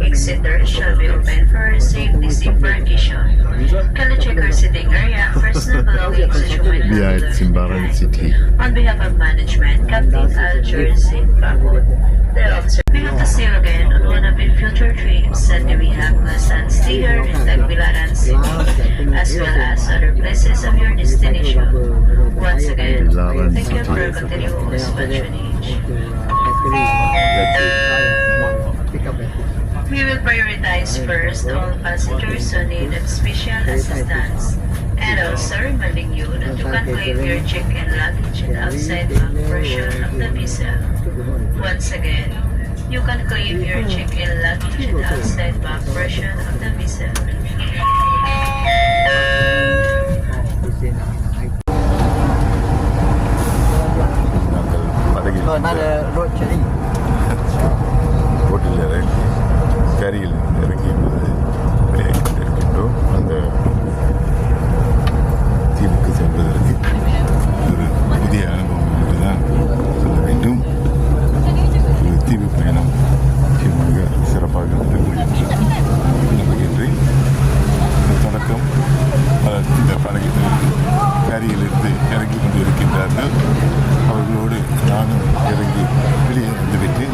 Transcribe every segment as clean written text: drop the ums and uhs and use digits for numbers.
Exit doors shall be open for safe disembarkation. Kindly check our sitting area, personal belongings, and you might Yeah, have it's in Bahrain City. On behalf of management, Captain Alger Singh Bakut, the officer, we hope to see you again on one of your future trips, and we have pleasant stay here in Tagbilaran City, as well as other places of your destination. Once again, thank you for your continuous patronage. We will prioritize first all passengers who need special assistance, and also reminding you that you can claim your check-in luggage in outside back portion of the vessel. Once again, you can claim your check-in luggage in outside back portion of the vessel. Ada road cari. ரோட்டில் இறங்கி கேரியில் இறங்கி இருக்கின்றோம். அந்த தீவுக்கு செல்வதற்கு ஒரு புதிய அனுபவம் என்றுதான் சொல்ல வேண்டும். ஒரு தீவு பயணம் நிச்சயமாக சிறப்பாக நடைபெறுகின்றேன். தொடக்கம் இந்த படகு கேரியிலிருந்து இறங்கி கொண்டு இருக்கின்றார்கள். அவர்களோடு நானும் இறங்கி வெளியே வந்துவிட்டு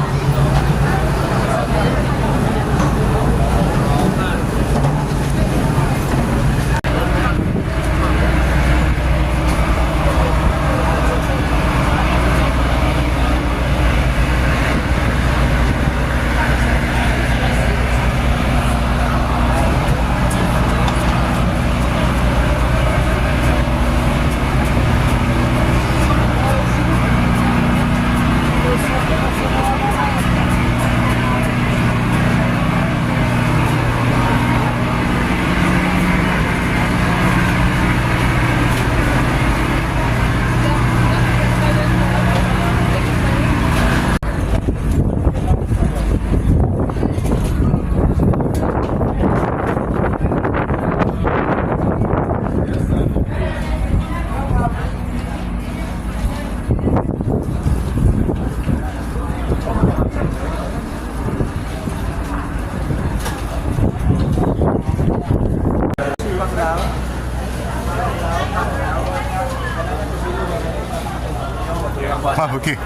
okay.